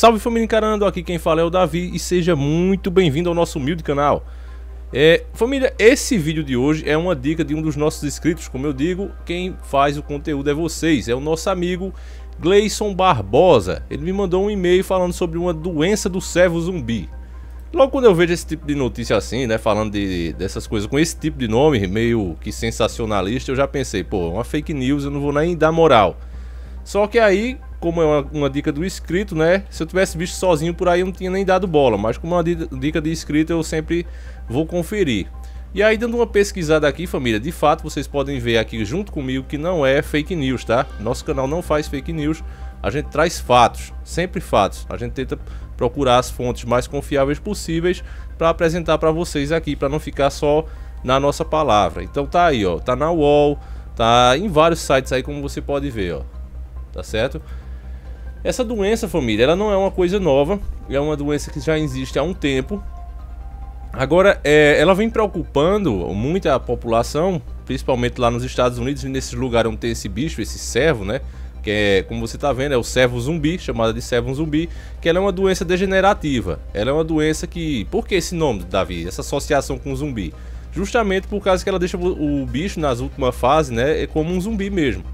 Salve família encarando, aqui quem fala é o Davi e seja muito bem-vindo ao nosso humilde canal. Família, esse vídeo de hoje é uma dica de um dos nossos inscritos. Como eu digo, quem faz o conteúdo é vocês, é o nosso amigo Gleison Barbosa. Ele me mandou um e-mail falando sobre uma doença do servo zumbi. Logo quando eu vejo esse tipo de notícia assim, né, falando dessas coisas com esse tipo de nome, meio que sensacionalista, eu já pensei, pô, uma fake news, eu não vou nem dar moral. Só que aí, como é uma dica do inscrito, né, se eu tivesse visto sozinho por aí eu não tinha nem dado bola, mas como é uma dica de inscrito eu sempre vou conferir. E aí, dando uma pesquisada aqui, família, de fato vocês podem ver aqui junto comigo que não é fake news, tá? Nosso canal não faz fake news, a gente traz fatos, sempre fatos. A gente tenta procurar as fontes mais confiáveis possíveis para apresentar para vocês aqui, para não ficar só na nossa palavra. Então tá aí, ó, tá na UOL, tá em vários sites aí, como você pode ver, ó. Tá certo? Essa doença, família, ela não é uma coisa nova, é uma doença que já existe há um tempo. Agora, ela vem preocupando muito a população, principalmente lá nos Estados Unidos e nesses lugares onde tem esse bicho, esse servo, né? Que é, como você tá vendo, é o servo zumbi, chamada de servo zumbi, que ela é uma doença degenerativa. Ela é uma doença que... Por que esse nome, Davi? Essa associação com o zumbi? Justamente por causa que ela deixa o bicho nas últimas fases, né? É como um zumbi mesmo.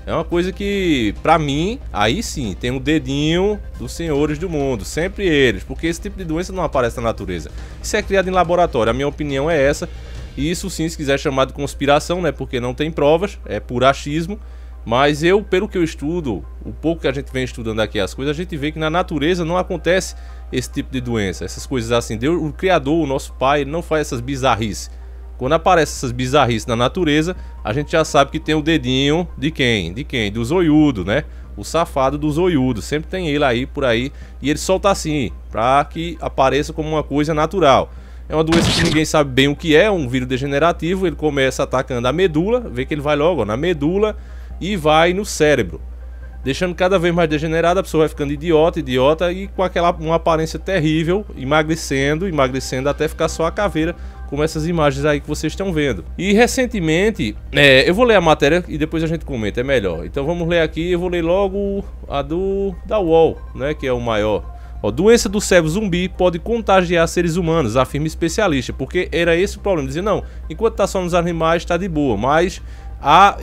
É uma coisa que, pra mim, aí sim, tem o dedinho dos senhores do mundo, sempre eles, porque esse tipo de doença não aparece na natureza. Isso é criado em laboratório, a minha opinião é essa. E isso sim, se quiser chamar de conspiração, né, porque não tem provas, é por achismo. Mas eu, pelo que eu estudo, o pouco que a gente vem estudando aqui as coisas, a gente vê que na natureza não acontece esse tipo de doença, essas coisas assim. Deus, o Criador, o nosso Pai, ele não faz essas bizarrices. Quando aparecem essas bizarrices na natureza, a gente já sabe que tem o dedinho de quem? De quem? Do zoiudo, né? O safado do zoiudo. Sempre tem ele aí, por aí. E ele solta assim, pra que apareça como uma coisa natural. É uma doença que ninguém sabe bem o que é, um vírus degenerativo. Ele começa atacando a medula, vê que ele vai logo, ó, na medula e vai no cérebro. Deixando cada vez mais degenerada, a pessoa vai ficando idiota e com uma aparência terrível, emagrecendo até ficar só a caveira, como essas imagens aí que vocês estão vendo. E recentemente, eu vou ler a matéria e depois a gente comenta, é melhor. Então vamos ler aqui, eu vou ler logo a da UOL, né, que é o maior. Ó, doença do servo zumbi pode contagiar seres humanos, afirma especialista, porque era esse o problema. Dizia, não, enquanto tá só nos animais tá de boa, mas há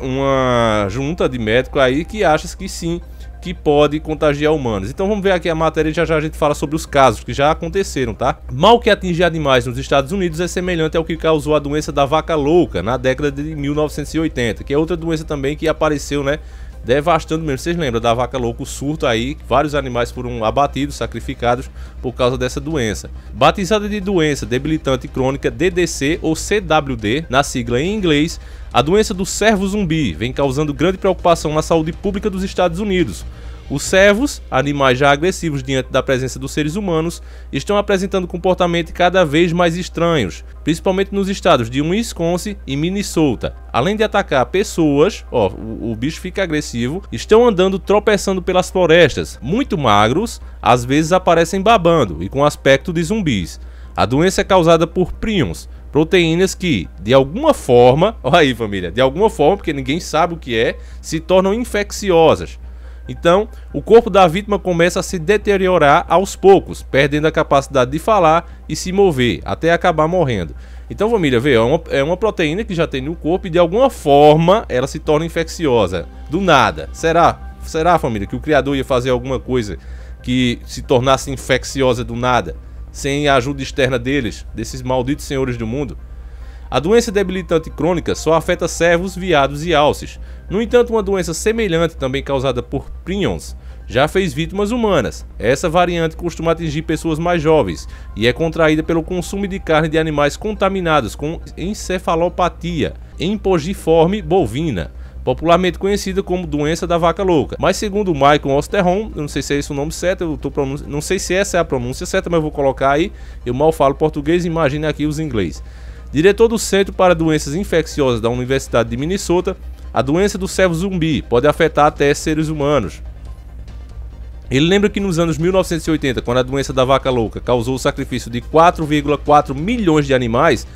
uma junta de médicos aí que acha que sim, que pode contagiar humanos. Então vamos ver aqui a matéria e já já a gente fala sobre os casos que já aconteceram, tá? Mal que atinge animais nos Estados Unidos é semelhante ao que causou a doença da vaca louca na década de 1980, que é outra doença também que apareceu, né? Devastando mesmo. Vocês lembram da vaca louca, o surto aí, vários animais foram abatidos, sacrificados por causa dessa doença. Batizada de doença debilitante crônica DDC ou CWD, na sigla em inglês, a doença do servo zumbi vem causando grande preocupação na saúde pública dos Estados Unidos. Os servos, animais já agressivos diante da presença dos seres humanos, estão apresentando comportamentos cada vez mais estranhos, principalmente nos estados de Wisconsin e Minnesota. Além de atacar pessoas, ó, o bicho fica agressivo, estão andando tropeçando pelas florestas, muito magros, às vezes aparecem babando e com aspecto de zumbis. A doença é causada por prions, proteínas que, de alguma forma, olha aí família, de alguma forma, porque ninguém sabe o que é, se tornam infecciosas. Então, o corpo da vítima começa a se deteriorar aos poucos, perdendo a capacidade de falar e se mover, até acabar morrendo. Então, família, vê, é uma proteína que já tem no corpo e de alguma forma ela se torna infecciosa. Do nada. Será, família, que o Criador ia fazer alguma coisa que se tornasse infecciosa do nada, sem a ajuda externa desses malditos senhores do mundo? A doença debilitante crônica só afeta servos, veados e alces. No entanto, uma doença semelhante, também causada por prions, já fez vítimas humanas. Essa variante costuma atingir pessoas mais jovens e é contraída pelo consumo de carne de animais contaminados com encefalopatia empongiforme bovina, popularmente conhecida como doença da vaca louca. Mas segundo Michael Osterholm, eu não sei se é esse o nome certo, não sei se essa é a pronúncia certa, mas eu vou colocar aí, eu mal falo português, imagine aqui os inglês. Diretor do Centro para Doenças Infecciosas da Universidade de Minnesota, a doença do servo zumbi pode afetar até seres humanos. Ele lembra que nos anos 1980, quando a doença da vaca louca causou o sacrifício de 4,4 milhões de animais,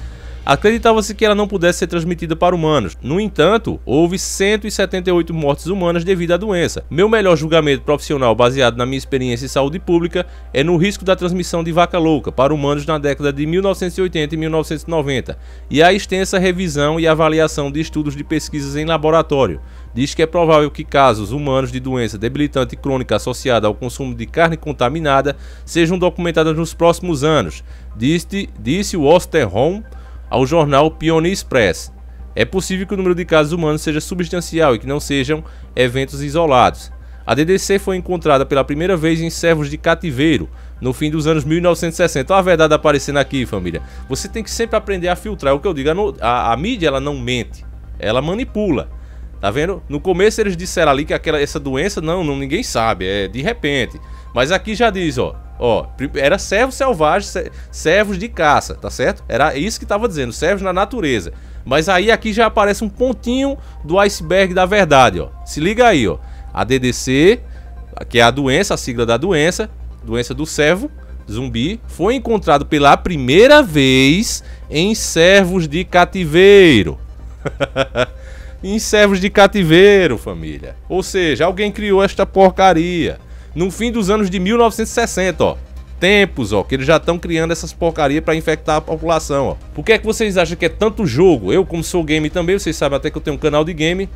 Acreditava-se que ela não pudesse ser transmitida para humanos. No entanto, houve 178 mortes humanas devido à doença. Meu melhor julgamento profissional, baseado na minha experiência em saúde pública, é no risco da transmissão de vaca louca para humanos na década de 1980 e 1990, e a extensa revisão e avaliação de estudos de pesquisas em laboratório. Diz que é provável que casos humanos de doença debilitante crônica associada ao consumo de carne contaminada sejam documentados nos próximos anos, disse Osterholm ao jornal Pioneer Express. É possível que o número de casos humanos seja substancial e que não sejam eventos isolados. A DDC foi encontrada pela primeira vez em servos de cativeiro, no fim dos anos 1960. Olha a verdade aparecendo aqui, família. Você tem que sempre aprender a filtrar. É o que eu digo, a mídia ela não mente, ela manipula. Tá vendo? No começo eles disseram ali que essa doença ninguém sabe, é de repente. Mas aqui já diz, ó, era servos selvagens, servos de caça, tá certo? Era isso que tava dizendo, servos na natureza. Mas aí aqui já aparece um pontinho do iceberg da verdade, ó. Se liga aí, ó. A DDC, que é a doença, a sigla da doença do servo zumbi, foi encontrado pela primeira vez em servos de cativeiro. Em servos de cativeiro, família. Ou seja, alguém criou esta porcaria no fim dos anos de 1960, ó. Tempos, ó, que eles já estão criando essas porcarias para infectar a população, ó. Por que é que vocês acham que é tanto jogo? Eu, como sou game também, vocês sabem até que eu tenho um canal de game.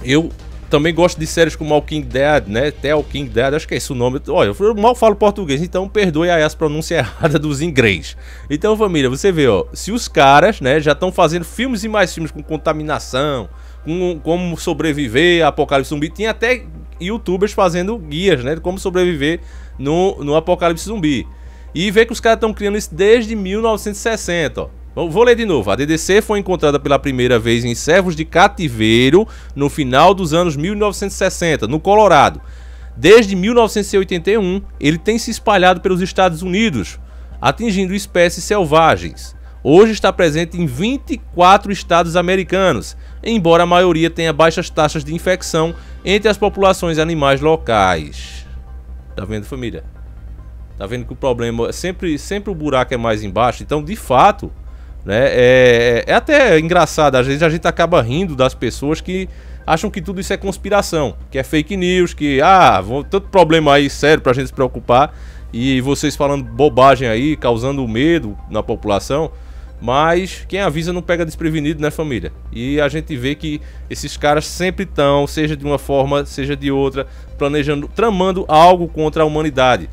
Eu também gosto de séries como Walking Dead, né? The Walking Dead, acho que é esse o nome. Olha, eu mal falo português, então perdoe aí as pronúncias erradas dos inglês. Então, família, você vê, ó, se os caras, né, já estão fazendo filmes e mais filmes com contaminação, com como sobreviver a apocalipse zumbi, tinha até youtubers fazendo guias, né, de como sobreviver no apocalipse zumbi. E vê que os caras estão criando isso desde 1960, ó. Vou ler de novo. A DDC foi encontrada pela primeira vez em servos de cativeiro no final dos anos 1960, no Colorado. Desde 1981, ele tem se espalhado pelos Estados Unidos, atingindo espécies selvagens. Hoje está presente em 24 estados americanos, embora a maioria tenha baixas taxas de infecção entre as populações animais locais. Tá vendo, família? Tá vendo que o problema é sempre o buraco é mais embaixo. Então, de fato, né, é até engraçado, às vezes a gente acaba rindo das pessoas que acham que tudo isso é conspiração, que é fake news, que tanto problema aí sério pra gente se preocupar, e vocês falando bobagem aí, causando medo na população. Mas quem avisa não pega desprevenido, né, família? E a gente vê que esses caras sempre estão, seja de uma forma, seja de outra, planejando, tramando algo contra a humanidade.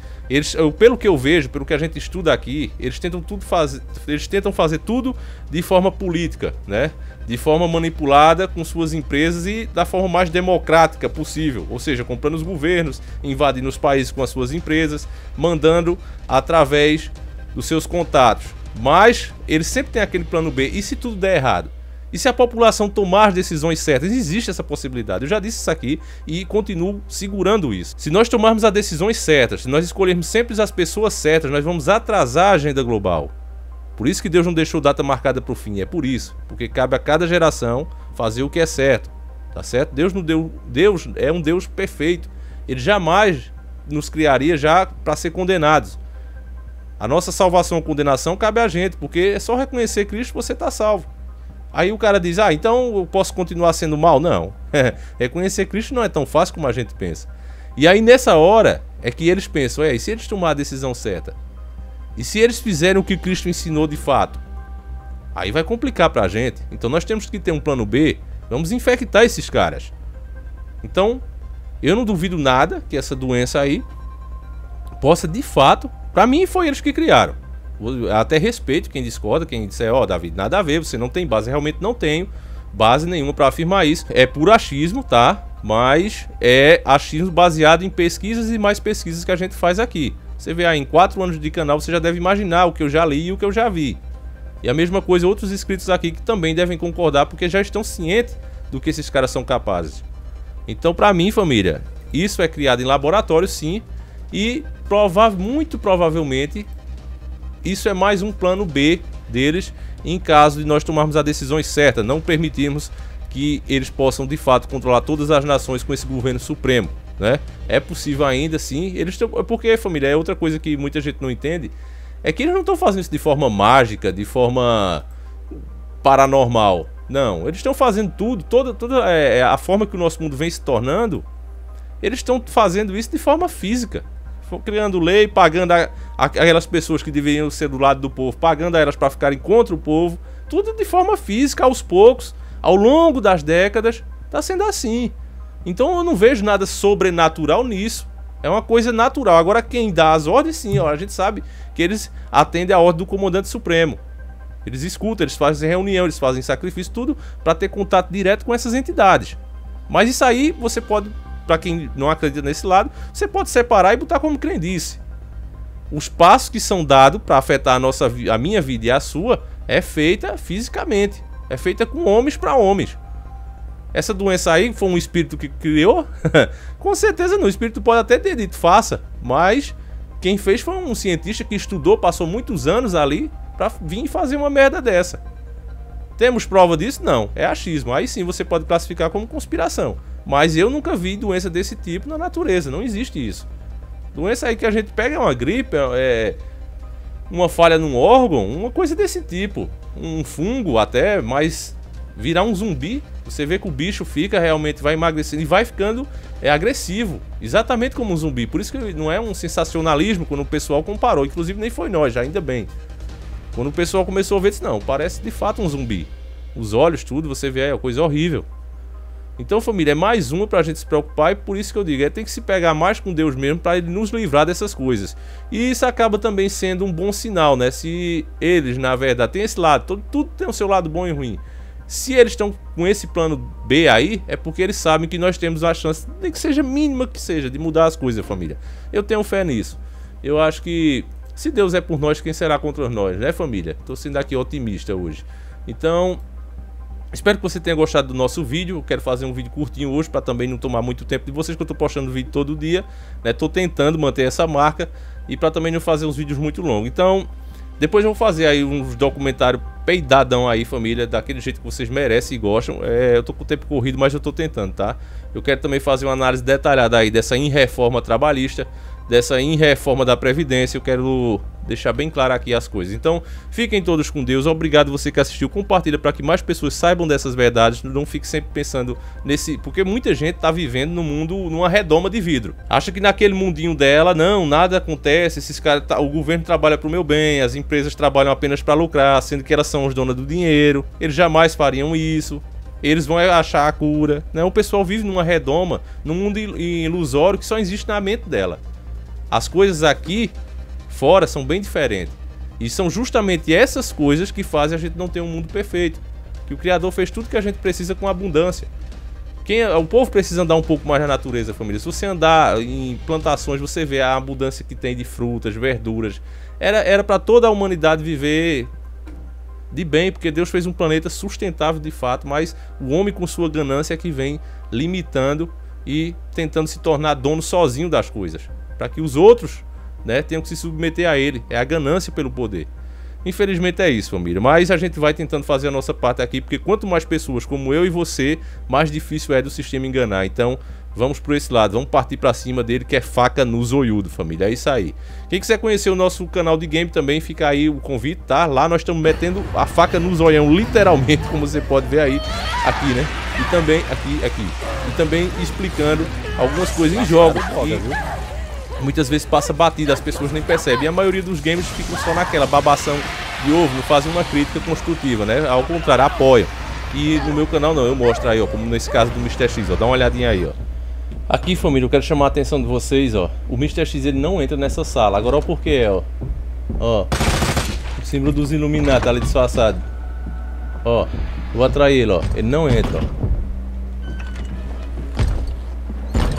Pelo que eu vejo, pelo que a gente estuda aqui, eles tentam fazer tudo de forma política, né? De forma manipulada com suas empresas e da forma mais democrática possível. Ou seja, comprando os governos, invadindo os países com as suas empresas, mandando através dos seus contatos. Mas eles sempre têm aquele plano B. E se tudo der errado? E se a população tomar as decisões certas? Existe essa possibilidade. Eu já disse isso aqui e continuo segurando isso. Se nós tomarmos as decisões certas, se nós escolhermos sempre as pessoas certas, nós vamos atrasar a agenda global. Por isso que Deus não deixou data marcada para o fim. É por isso. Porque cabe a cada geração fazer o que é certo. Tá certo? Deus é um Deus perfeito. Ele jamais nos criaria já para ser condenados. A nossa salvação ou condenação cabe a gente, porque é só reconhecer Cristo que você está salvo. Aí o cara diz, então eu posso continuar sendo mal? Não. Reconhecer Cristo não é tão fácil como a gente pensa. E aí nessa hora é que eles pensam, e se eles tomarem a decisão certa? E se eles fizerem o que Cristo ensinou de fato? Aí vai complicar pra gente. Então nós temos que ter um plano B. Vamos infectar esses caras. Então, eu não duvido nada que essa doença aí possa de fato... Pra mim foi eles que criaram. Até respeito quem discorda, quem disser, Davi, nada a ver, você não tem base. Realmente não tenho base nenhuma pra afirmar isso. É puro achismo, tá? Mas é achismo baseado em pesquisas e mais pesquisas que a gente faz aqui. Você vê aí, em 4 anos de canal, você já deve imaginar o que eu já li e o que eu já vi. E a mesma coisa, outros inscritos aqui que também devem concordar, porque já estão cientes do que esses caras são capazes. Então, pra mim, família, isso é criado em laboratório, sim. E muito provavelmente isso é mais um plano B deles, em caso de nós tomarmos as decisões certas, não permitirmos que eles possam de fato controlar todas as nações com esse governo supremo, né? É possível ainda, sim. Porque, família, é outra coisa que muita gente não entende, é que eles não estão fazendo isso de forma mágica, de forma paranormal. Não, eles estão fazendo tudo, toda a forma que o nosso mundo vem se tornando, eles estão fazendo isso de forma física. Criando lei, pagando aquelas pessoas que deveriam ser do lado do povo, pagando a elas para ficarem contra o povo. Tudo de forma física, aos poucos, ao longo das décadas, está sendo assim. Então eu não vejo nada sobrenatural nisso. É uma coisa natural. Agora quem dá as ordens, sim, ó, a gente sabe que eles atendem a ordem do comandante supremo. Eles escutam, eles fazem reunião, eles fazem sacrifício, tudo para ter contato direto com essas entidades. Mas isso aí você pode, para quem não acredita nesse lado, você pode separar e botar como crendice. Os passos que são dados para afetar a minha vida e a sua é feita fisicamente. É feita com homens para homens. Essa doença aí foi um espírito que criou? Com certeza não. O espírito pode até ter dito faça, mas quem fez foi um cientista que estudou, passou muitos anos ali pra vir fazer uma merda dessa. Temos prova disso? Não. É achismo. Aí sim você pode classificar como conspiração. Mas eu nunca vi doença desse tipo na natureza. Não existe isso. Doença aí que a gente pega é uma gripe, uma falha num órgão, uma coisa desse tipo. Um fungo até, mas virar um zumbi, você vê que o bicho fica realmente, vai emagrecendo e vai ficando agressivo. Exatamente como um zumbi. Por isso que não é um sensacionalismo quando o pessoal comparou. Inclusive nem foi nós, já ainda bem. Quando o pessoal começou a ver, disse, não, parece de fato um zumbi. Os olhos, tudo, você vê, é uma coisa horrível. Então, família, é mais uma pra gente se preocupar. E por isso que eu digo, tem que se pegar mais com Deus mesmo pra ele nos livrar dessas coisas. E isso acaba também sendo um bom sinal, né? Se eles, na verdade, tem esse lado, tudo tem o seu lado bom e ruim. Se eles estão com esse plano B aí, é porque eles sabem que nós temos a chance, nem que seja mínima que seja, de mudar as coisas, família. Eu tenho fé nisso. Eu acho que se Deus é por nós, quem será contra nós, né, família? Tô sendo aqui otimista hoje. Então, espero que você tenha gostado do nosso vídeo. Eu quero fazer um vídeo curtinho hoje para também não tomar muito tempo de vocês, que eu tô postando vídeo todo dia, né? Tô tentando manter essa marca e para também não fazer uns vídeos muito longos. Então, depois eu vou fazer aí uns documentários peidadão aí, família, daquele jeito que vocês merecem e gostam. Eu tô com o tempo corrido, mas eu tô tentando, tá? Eu quero também fazer uma análise detalhada aí dessa reforma trabalhista, dessa reforma da Previdência. Eu quero deixar bem claro aqui as coisas. Então, fiquem todos com Deus. Obrigado você que assistiu. Compartilha para que mais pessoas saibam dessas verdades. Não fique sempre pensando nesse... Porque muita gente tá vivendo no mundo, numa redoma de vidro. Acha que naquele mundinho dela, não, nada acontece. Esses caras, o governo trabalha pro meu bem, as empresas trabalham apenas para lucrar, sendo que elas são as donas do dinheiro. Eles jamais fariam isso. Eles vão achar a cura, né? O pessoal vive numa redoma, num mundo ilusório que só existe na mente dela. As coisas aqui fora são bem diferentes. E são justamente essas coisas que fazem a gente não ter um mundo perfeito. Que o Criador fez tudo que a gente precisa com abundância. O povo precisa andar um pouco mais na natureza, família. Se você andar em plantações, você vê a abundância que tem de frutas, verduras. Era para toda a humanidade viver de bem, porque Deus fez um planeta sustentável de fato, mas o homem com sua ganância é que vem limitando e tentando se tornar dono sozinho das coisas, para que os outros, né, tenham que se submeter a ele. É a ganância pelo poder. Infelizmente é isso, família, mas a gente vai tentando fazer a nossa parte aqui, porque quanto mais pessoas como eu e você, mais difícil é do sistema enganar. Então vamos por esse lado, vamos partir pra cima dele, que é faca no zoiudo, família. É isso aí. Quem quiser conhecer o nosso canal de game também, fica aí o convite, tá? Lá nós estamos metendo a faca no zoião, literalmente, como você pode ver aí, aqui, né? E também aqui. E também explicando algumas coisas em jogos que muitas vezes passa batida, as pessoas nem percebem. E a maioria dos games ficam só naquela babação de ovo, não fazem uma crítica construtiva, né? Ao contrário, apoiam. E no meu canal não, eu mostro aí, ó, como nesse caso do Mr. X, ó. Dá uma olhadinha aí, ó. Aqui, família, eu quero chamar a atenção de vocês, ó. O Mr. X, ele não entra nessa sala. Agora, ó, por quê, ó. Ó, o símbolo dos Illuminati ali disfarçado. Ó, vou atrair ele, ó. Ele não entra, ó.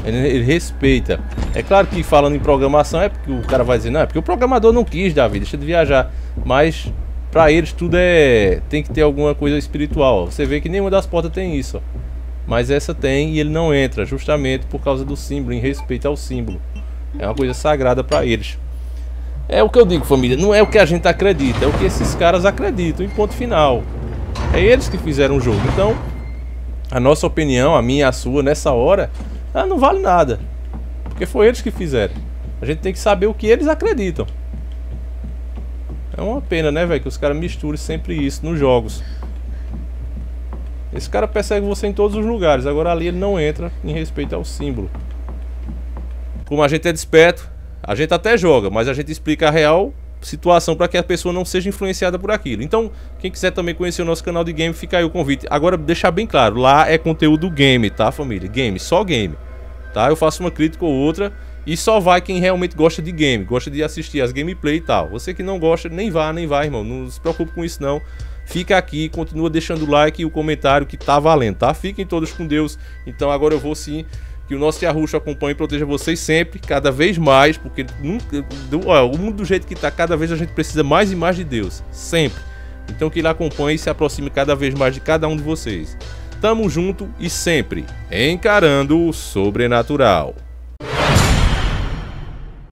Ele respeita. É claro que falando em programação é porque o cara vai dizer, não, é porque o programador não quis, Davi, deixa de viajar. Mas pra eles tudo tem que ter alguma coisa espiritual. Você vê que nenhuma das portas tem isso, ó. Mas essa tem e ele não entra, justamente por causa do símbolo, em respeito ao símbolo. É uma coisa sagrada pra eles. É o que eu digo, família, não é o que a gente acredita, é o que esses caras acreditam, em ponto final. É eles que fizeram o jogo. Então, a nossa opinião, a minha e a sua, nessa hora, não vale nada. Porque foi eles que fizeram. A gente tem que saber o que eles acreditam. É uma pena, né, velho, que os caras misturam sempre isso nos jogos. Esse cara persegue você em todos os lugares. Agora ali ele não entra em respeito ao símbolo. Como a gente é desperto, a gente até joga, mas a gente explica a real situação para que a pessoa não seja influenciada por aquilo. Então, quem quiser também conhecer o nosso canal de game, fica aí o convite. Agora, deixar bem claro, lá é conteúdo game, tá, família? Game, só game, tá? Eu faço uma crítica ou outra e só vai quem realmente gosta de game, gosta de assistir as gameplay e tal. Você que não gosta, nem vai, irmão. Não se preocupe com isso, não. Fica aqui, continua deixando o like e o comentário que tá valendo, tá? Fiquem todos com Deus. Então, agora eu vou sim... Que o nosso Tia Ruxa acompanhe e proteja vocês sempre, cada vez mais, porque o mundo do jeito que tá, cada vez a gente precisa mais e mais de Deus, sempre. Então que ele acompanhe e se aproxime cada vez mais de cada um de vocês. Tamo junto e sempre encarando o sobrenatural.